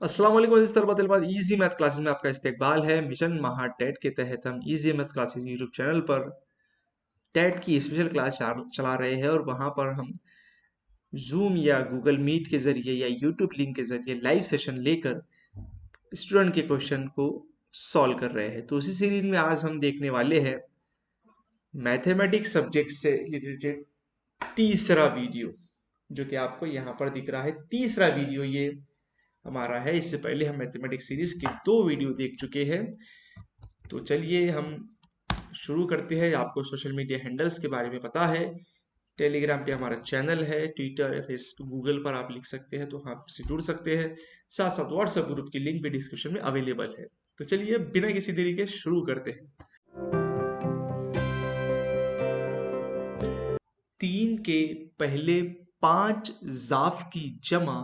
अस्सलाम वालेकुम अज़ीज़ तलबा तलबात इजी मैथ क्लासेस में आपका इस्तकबाल है। मिशन महाटेट के तहत हम easy math classes YouTube channel पर टेट की स्पेशल क्लास चला रहे हैं और वहाँ पर हम जूम या गूगल मीट के ज़रिए या यूट्यूब लिंक के ज़रिए लाइव सेशन लेकर स्टूडेंट के क्वेश्चन को सॉल्व कर रहे हैं। तो उसी सीरीज में आज हम देखने वाले हैं मैथमेटिक्स सब्जेक्ट से रिलेटेड तीसरा वीडियो, जो कि आपको यहाँ पर दिख रहा है। तीसरा वीडियो ये हमारा है। इससे पहले हम मैथमेटिक्स सीरीज के 2 वीडियो देख चुके हैं। तो चलिए हम शुरू करते हैं। आपको सोशल मीडिया हैंडल्स के बारे में पता है। टेलीग्राम पे हमारा चैनल है, ट्विटर, फेसबुक, गूगल पर आप लिख सकते हैं तो हमसे जुड़ सकते हैं। साथ साथ व्हाट्सएप ग्रुप की लिंक भी डिस्क्रिप्शन में अवेलेबल है। तो चलिए बिना किसी देरी के शुरू करते हैं। 3 के पहले 5 ज़ाफ की जमा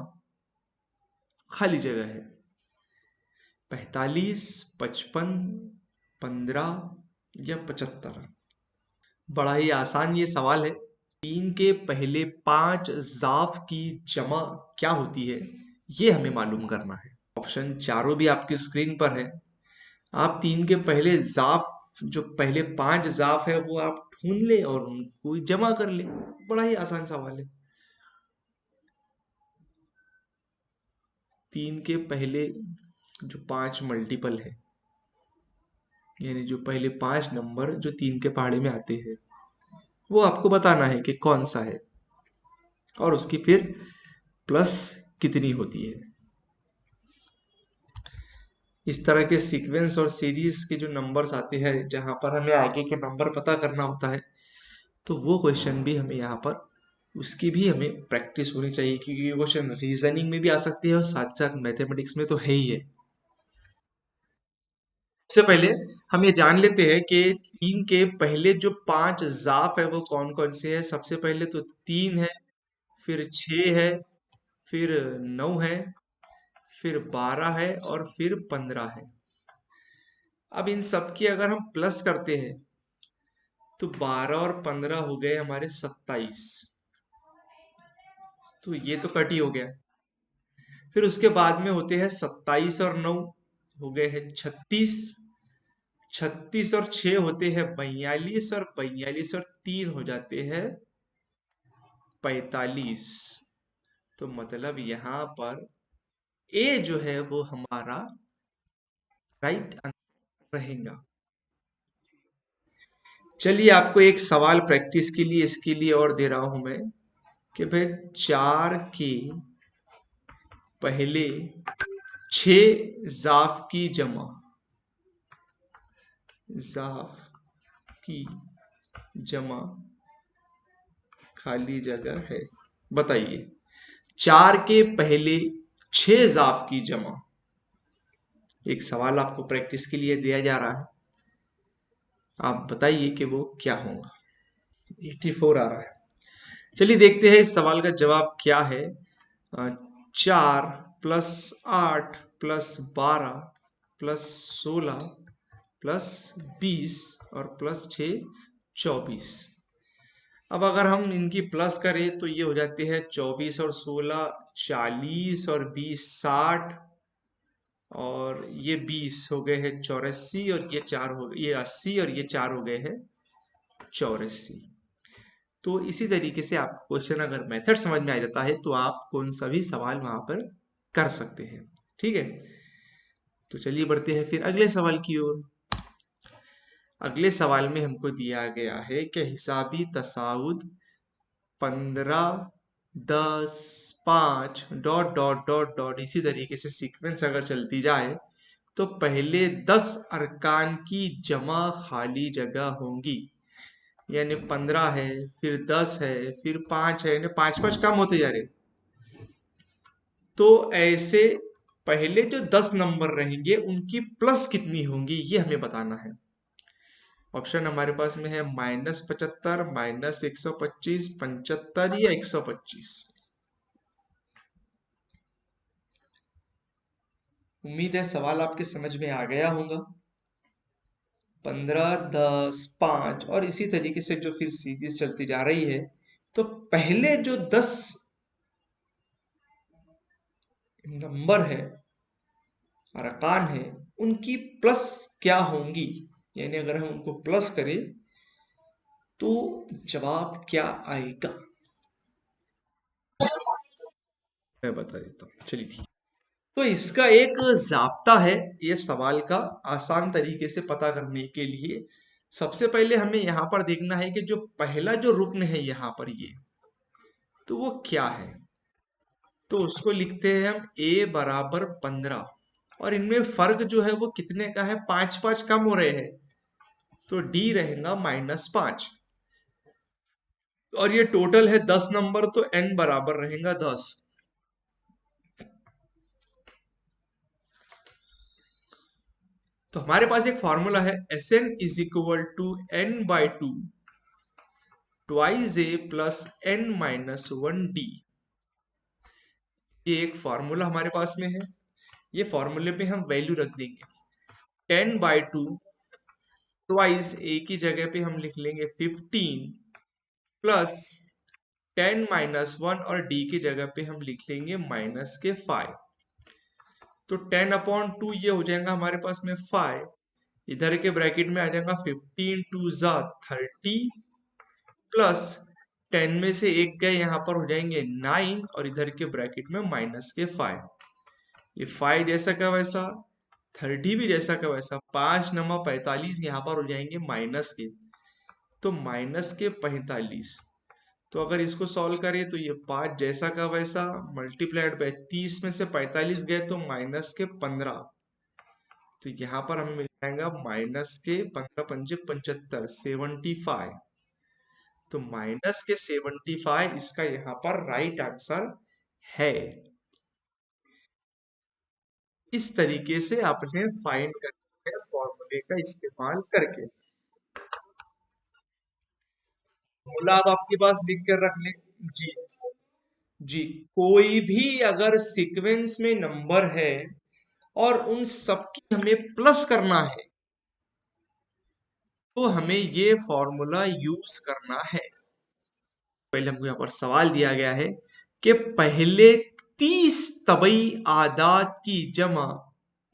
खाली जगह है। 45, 55, 15 या 75। बड़ा ही आसान ये सवाल है। 3 के पहले 5 ज़ाफ की जमा क्या होती है, ये हमें मालूम करना है। ऑप्शन चारों भी आपकी स्क्रीन पर है। आप 3 के पहले ज़ाफ, जो पहले 5 ज़ाफ है, वो आप ढूंढ ले और उनको जमा कर ले। बड़ा ही आसान सवाल है। 3 के पहले जो 5 मल्टीपल है, यानी जो पहले 5 नंबर जो 3 के पहाड़े में आते हैं, वो आपको बताना है कि कौन सा है और उसकी फिर प्लस कितनी होती है। इस तरह के सीक्वेंस और सीरीज के जो नंबर्स आते हैं, जहां पर हमें आगे के नंबर पता करना होता है, तो वो क्वेश्चन भी हमें यहाँ पर उसकी भी हमें प्रैक्टिस होनी चाहिए, क्योंकि ये क्वेश्चन रीजनिंग में भी आ सकती है और साथ साथ मैथमेटिक्स में तो है ही है। सबसे पहले हम ये जान लेते हैं कि 3 के पहले जो 5 ज़ाफ है वो कौन कौन से हैं। सबसे पहले तो 3 है, फिर 6 है, फिर 9 है, फिर 12 है और फिर 15 है। अब इन सब की अगर हम प्लस करते हैं तो 12 और 15 हो गए हमारे 27। तो ये तो कट ही हो गया। फिर उसके बाद में होते हैं 27 और 9, हो गए हैं 36। 36 और 6 होते हैं 42 और 42 और 3 हो जाते हैं 45। तो मतलब यहां पर ए जो है वो हमारा राइट आंसर रहेगा। चलिए आपको एक सवाल प्रैक्टिस के लिए इसके लिए और दे रहा हूं मैं कि भाई 4 के पहले 6 ज़ाफ की जमा, ज़ाफ की जमा खाली जगह है। बताइए 4 के पहले 6 ज़ाफ की जमा। एक सवाल आपको प्रैक्टिस के लिए दिया जा रहा है, आप बताइए कि वो क्या होगा। 84 आ रहा है। चलिए देखते हैं इस सवाल का जवाब क्या है। 4 प्लस 8 प्लस 12 प्लस 16 प्लस 20 और प्लस 6 24। अब अगर हम इनकी प्लस करें तो ये हो जाते हैं 24 और 16 40 और 20 60 और ये 20 हो गए हैं 84 और ये 4 हो गए, ये 80 और ये 4 हो गए हैं 84। तो इसी तरीके से आपको क्वेश्चन अगर मेथड समझ में आ जाता है तो आप कौन सा भी सवाल वहां पर कर सकते हैं। ठीक है, तो चलिए बढ़ते हैं फिर अगले सवाल की ओर। अगले सवाल में हमको दिया गया है कि हिसाबी तसाउद 15, 10, 5 डॉट डॉट डॉट डॉट, इसी तरीके से सीक्वेंस अगर चलती जाए तो पहले 10 अरकान की जमा खाली जगह होंगी। यानी 15 है, फिर 10 है, फिर 5 है, यानी 5 5 कम होते जा रहे। तो ऐसे पहले जो 10 नंबर रहेंगे उनकी प्लस कितनी होंगी ये हमें बताना है। ऑप्शन हमारे पास में है -75, -125, 75 या 125। उम्मीद है सवाल आपके समझ में आ गया होगा। 15, 10, 5 और इसी तरीके से जो फिर सीरीज चलती जा रही है, तो पहले जो 10 नंबर है अरकान है उनकी प्लस क्या होंगी, यानी अगर हम उनको प्लस करें तो जवाब क्या आएगा, मैं बता देता हूँ। चलिए ठीक, तो इसका एक जाब्ता है ये सवाल का आसान तरीके से पता करने के लिए। सबसे पहले हमें यहाँ पर देखना है कि जो पहला जो रुकन है यहाँ पर ये, तो वो क्या है। तो उसको लिखते हैं हम a बराबर 15, और इनमें फर्क जो है वो कितने का है, 5 5 कम हो रहे हैं, तो d रहेगा -5, और ये टोटल है 10 नंबर, तो n बराबर रहेगा 10। तो हमारे पास एक फॉर्मूला है Sn is equal to n/2 twice a plus n-1d। ये एक फॉर्मूला हमारे पास में है, ये फॉर्मूले पे हम वैल्यू रख देंगे 10/2 ट्वाइस a की जगह पे हम लिख लेंगे 15 प्लस 10-1, और d की जगह पे हम लिख लेंगे -5। तो 10/2 ये हो जाएगा हमारे पास में 5, इधर के ब्रैकेट में आ जाएगा 15 2 जा 30, प्लस 10 में से एक गए यहाँ पर हो जाएंगे 9, और इधर के ब्रैकेट में -5। ये 5 जैसा का वैसा, 30 भी जैसा का वैसा, 5 नमा 45 यहाँ पर हो जाएंगे माइनस के, तो -45। तो अगर इसको सॉल्व करें तो ये 5 जैसा का वैसा मल्टीप्लाइड बाय 30 में से 45 गए तो -15, तो यहाँ पर हमें मिल जाएगा -15 75 75, तो -75 इसका यहाँ पर राइट आंसर है। इस तरीके से आपने फाइंड करना है फॉर्मूले का इस्तेमाल करके। फॉर्मूला आप आपके पास लिख कर रख लें। जी जी, कोई भी अगर सीक्वेंस में नंबर है और उन सबकी हमें प्लस करना है तो हमें ये फॉर्मूला यूज करना है। पहले हमको यहाँ पर सवाल दिया गया है कि पहले 30 तबई आदाद की जमा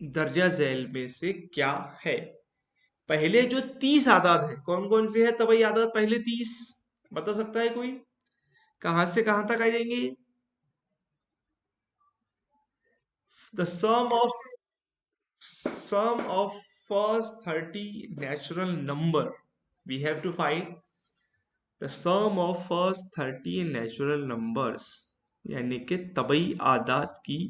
दर्जा झैल में से क्या है। पहले जो 30 आदाद है कौन कौन से है तबई आदाद, पहले 30 बता सकता है कोई, कहां से कहां तक आ जाएंगे। The sum of first 30 natural number, we have to find the sum of first 30 natural numbers, यानी कि तबई आदाद की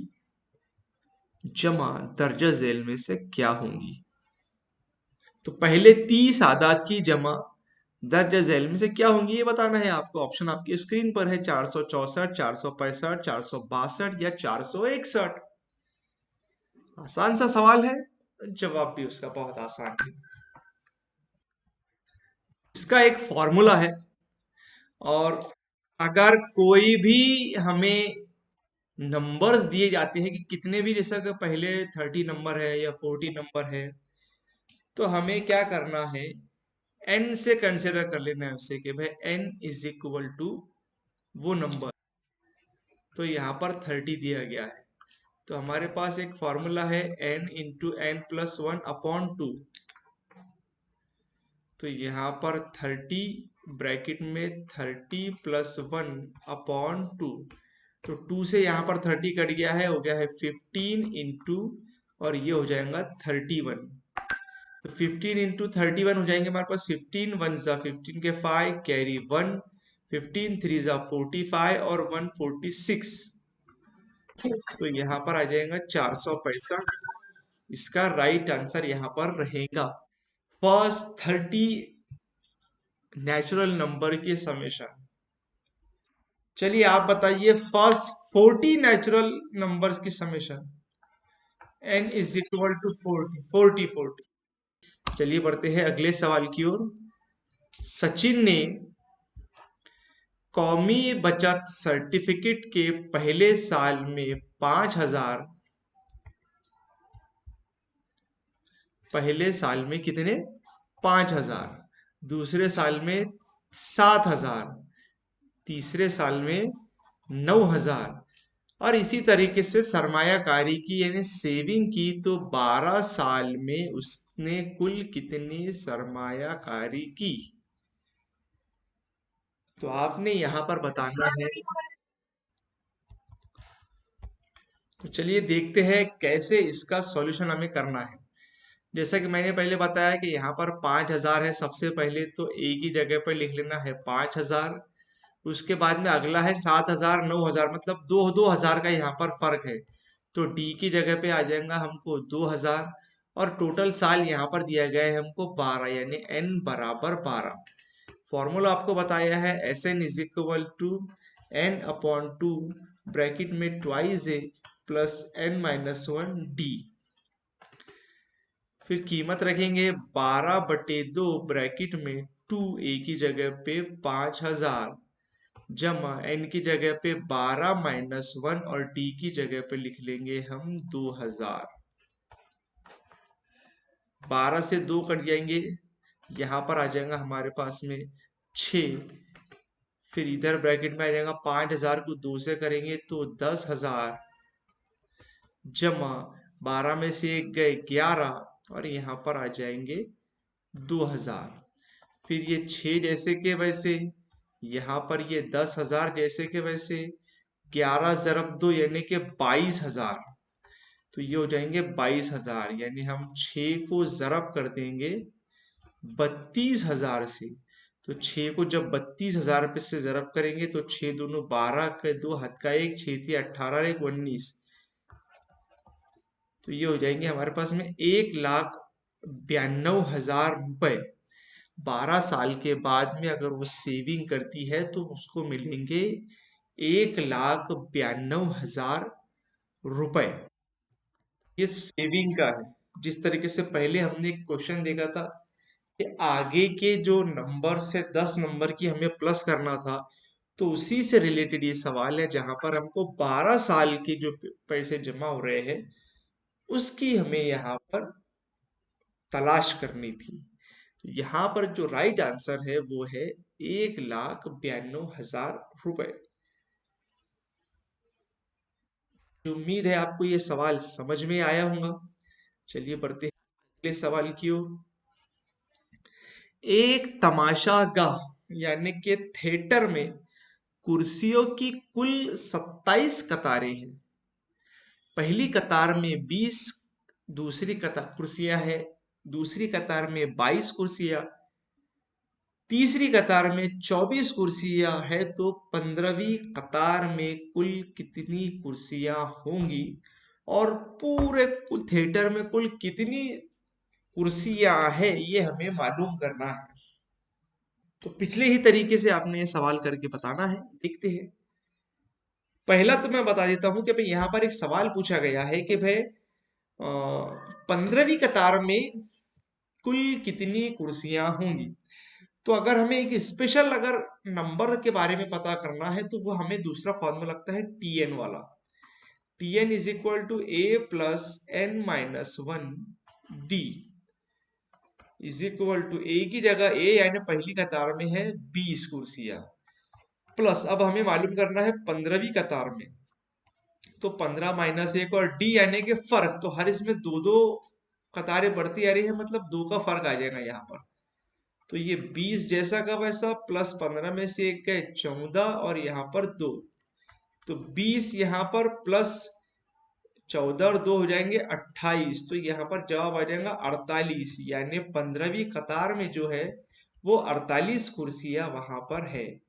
जमा दर्जा झैल में से क्या होंगी। तो पहले 30 आदाद की जमा दर्जा झैल में से क्या होंगी ये बताना है आपको। ऑप्शन आपकी स्क्रीन पर है, 464 465 462 या 461। आसान सा सवाल है, जवाब भी उसका बहुत आसान है। इसका एक फॉर्मूला है, और अगर कोई भी हमें नंबर्स दिए जाते हैं कि कितने भी, जैसा कि पहले 30 नंबर है या 40 नंबर है, तो हमें क्या करना है, n से कंसिडर कर लेना है उससे कि भाई n इज इक्वल टू वो नंबर, तो यहाँ पर 30 दिया गया है, तो हमारे पास एक फॉर्मूला है n इंटू n प्लस 1/2। तो यहाँ पर 30 ब्रैकेट में 30 प्लस 1/2, तो 2 से यहाँ पर 30 कट गया है, हो गया है 15 इंटू, और ये हो जाएगा 31। तो 15 इंटू 31 हो जाएंगे हमारे पास 15 1 जा 15 के 5 कैरी 1, 15 3 जा 45 और 1 46, तो यहाँ पर आ जाएगा 465। इसका राइट आंसर यहाँ पर रहेगा फर्स्ट 30 नेचुरल नंबर के समेशन। चलिए आप बताइए फर्स्ट 40 नेचुरल नंबर्स की summation, n is equal to 40। चलिए बढ़ते हैं अगले सवाल की ओर। सचिन ने कौमी बचत सर्टिफिकेट के पहले साल में 5,000, पहले साल में कितने 5,000, दूसरे साल में 7,000, तीसरे साल में 9,000 और इसी तरीके से सरमायाकारी की यानी सेविंग की, तो 12 साल में उसने कुल कितनी सरमायाकारी की, तो आपने यहां पर बताना है। तो चलिए देखते हैं कैसे इसका सॉल्यूशन हमें करना है। जैसा कि मैंने पहले बताया कि यहाँ पर 5,000 है, सबसे पहले तो एक ही जगह पर लिख लेना है 5,000। उसके बाद में अगला है 7,000 9,000, मतलब दो 2,000 का यहाँ पर फर्क है, तो डी की जगह पे आ जाएगा हमको 2,000। और टोटल साल यहाँ पर दिया गया है हमको 12, यानी n बराबर 12। फॉर्मूला आपको बताया है S n is equal to n upon two, bracket में twice a plus n-1 d. फिर कीमत रखेंगे 12/2, ब्रैकेट में 2a की जगह पे 5,000 जमा n की जगह पे 12-1 और d की जगह पे लिख लेंगे हम 2,000। 12 से 2 कट जाएंगे, यहाँ पर आ जाएगा हमारे पास में 6। फिर इधर ब्रैकेट में आ जाएगा 5,000 को 2 से करेंगे तो 10,000 जमा 12 में से 1 गए 11 और यहाँ पर आ जाएंगे 2,000। फिर ये 6 जैसे के वैसे, यहाँ पर ये 10,000 जैसे के वैसे, 11 ज़रब 2 यानी कि 22,000, तो ये हो जाएंगे 22,000, यानी हम 6 को ज़रब कर देंगे 32,000 से। तो 6 को जब 32,000 पे से ज़रब करेंगे तो 6 दूनो 12 के 2 हाथ का 1, 6 थी 18 1 19, तो ये हो जाएंगे हमारे पास में 1,92,000 रुपए। 12 साल के बाद में अगर वो सेविंग करती है तो उसको मिलेंगे 1,92,000 रुपए। ये सेविंग का है। जिस तरीके से पहले हमने एक क्वेश्चन देखा था कि आगे के जो नंबर से 10 नंबर की हमें प्लस करना था, तो उसी से रिलेटेड ये सवाल है, जहां पर हमको 12 साल के जो पैसे जमा हो रहे हैं उसकी हमें यहाँ पर तलाश करनी थी। तो यहाँ पर जो राइट आंसर है वो है 1,92,000 रुपए। उम्मीद है आपको ये सवाल समझ में आया होगा। चलिए बढ़ते हैं अगले सवाल की ओर। एक तमाशागाह यानी कि थिएटर में कुर्सियों की कुल 27 कतारें हैं। पहली कतार में 20 दूसरी कतार कुर्सियां है, दूसरी कतार में 22 कुर्सियां, तीसरी कतार में 24 कुर्सियां है, तो 15वीं कतार में कुल कितनी कुर्सियां होंगी और पूरे कुल थिएटर में कुल कितनी कुर्सियां है ये हमें मालूम करना है। तो पिछले ही तरीके से आपने ये सवाल करके बताना है। देखते हैं। पहला तो मैं बता देता हूं कि भाई यहाँ पर एक सवाल पूछा गया है कि भाई 15वीं कतार में कुल कितनी कुर्सियां होंगी। तो अगर हमें एक स्पेशल अगर नंबर के बारे में पता करना है तो वो हमें दूसरा फॉर्मूला लगता है टीएन वाला। TN is equal to A plus n-1 D is equal to A की जगह ए यानी पहली कतार में है 20 कुर्सियां, प्लस अब हमें मालूम करना है 15वीं कतार में, तो 15-1 और डी यानी कि फर्क, तो हर इसमें दो दो कतारें बढ़ती आ रही है, मतलब 2 का फर्क आ जाएगा यहाँ पर। तो ये 20 जैसा का वैसा प्लस 15 में से 1 गए 14 और यहाँ पर 2, तो 20 यहाँ पर प्लस 14 और 2 हो जाएंगे 28, तो यहाँ पर जवाब आ जाएगा 48, यानी 15वीं कतार में जो है वो 48 कुर्सियां वहां पर है।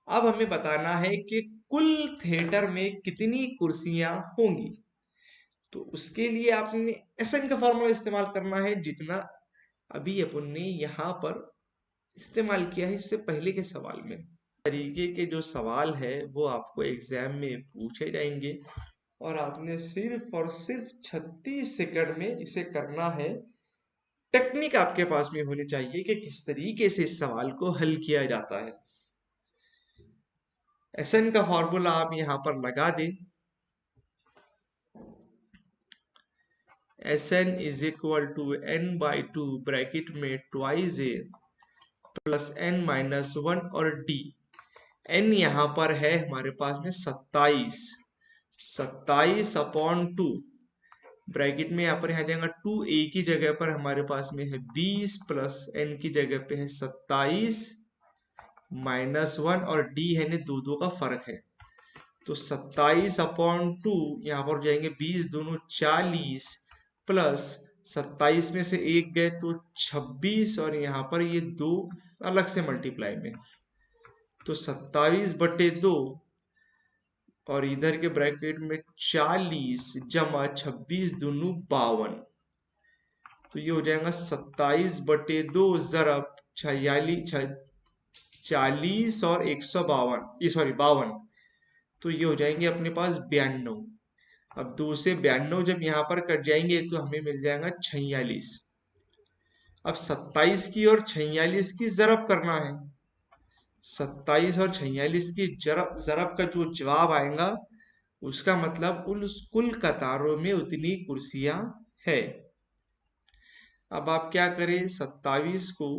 अब हमें बताना है कि कुल थिएटर में कितनी कुर्सियां होंगी। तो उसके लिए आपने एसएन का फॉर्मूला इस्तेमाल करना है, जितना अभी अपन ने यहाँ पर इस्तेमाल किया है इससे पहले के सवाल में। तरीके के जो सवाल है वो आपको एग्जाम में पूछे जाएंगे और आपने सिर्फ और सिर्फ 36 सेकंड में इसे करना है। टेक्निक आपके पास में होनी चाहिए कि किस तरीके से इस सवाल को हल किया जाता है। एसएन का फॉर्मूला आप यहां पर लगा दें। S n is equal to n/2 bracket में ट्वाइस ए प्लस n-1 और डी। n यहाँ पर है हमारे पास में 27, 27/2 ब्रैकेट में यहाँ पर आ जाएगा 2a की जगह पर हमारे पास में है 20 प्लस n की जगह पे है 27 -1 और d है ने दो का फर्क है। तो 27/2 यहाँ पर जाएंगे 20 दोनों 40 प्लस 27 में से एक गए तो 26 और यहाँ पर ये दो अलग से मल्टीप्लाई में, तो 27/2 और इधर के ब्रैकेट में 40 जमा 26 दोनों 52, तो ये हो जाएगा 27/2 ज़रब 40 और 152, ये सॉरी 52, तो ये हो जाएंगे अपने पास 92। अब 2 से 92 जब यहाँ पर कट जाएंगे तो हमें मिल जाएगा 46। अब 27 की और 46 की ज़रब करना है। 27 और 46 की ज़रब का जो जवाब आएगा उसका मतलब उस कुल कतारों में उतनी कुर्सियां है। अब आप क्या करें, 27 को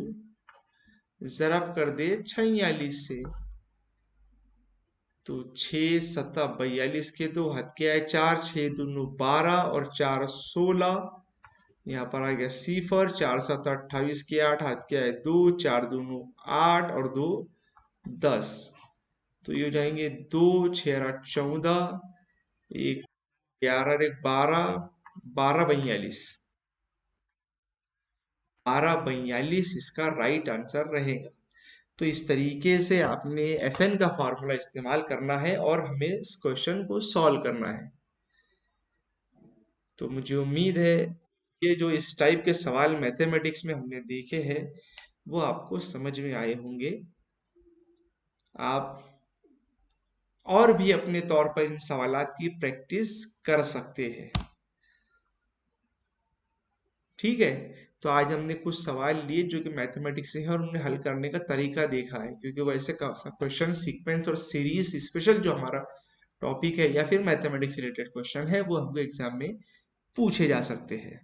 ज़रब कर दे 46 से, तो 6 7 42 के दो हाथ के आए 4, 6 दोनों 12 और 4 16, यहाँ पर आ गया सिफर, 4 7 28 के 8 हाथ के आए 2, 4 दोनों 8 और 2 10, तो ये हो जाएंगे 2 6 14, 1 11 1 12, 12 42, 12 42 इसका राइट आंसर रहेगा। तो इस तरीके से आपने एसएन का फॉर्मूला इस्तेमाल करना है और हमें इस क्वेश्चन को सॉल्व करना है। तो मुझे उम्मीद है कि जो इस टाइप के सवाल मैथमेटिक्स में हमने देखे हैं वो आपको समझ में आए होंगे। आप और भी अपने तौर पर इन सवालात की प्रैक्टिस कर सकते हैं। ठीक है, तो आज हमने कुछ सवाल लिए जो कि मैथमेटिक्स से है और उन्हें हल करने का तरीका देखा है, क्योंकि वैसे क्वेश्चन सीक्वेंस और सीरीज स्पेशल जो हमारा टॉपिक है या फिर मैथमेटिक्स रिलेटेड क्वेश्चन है वो हमको एग्जाम में पूछे जा सकते हैं।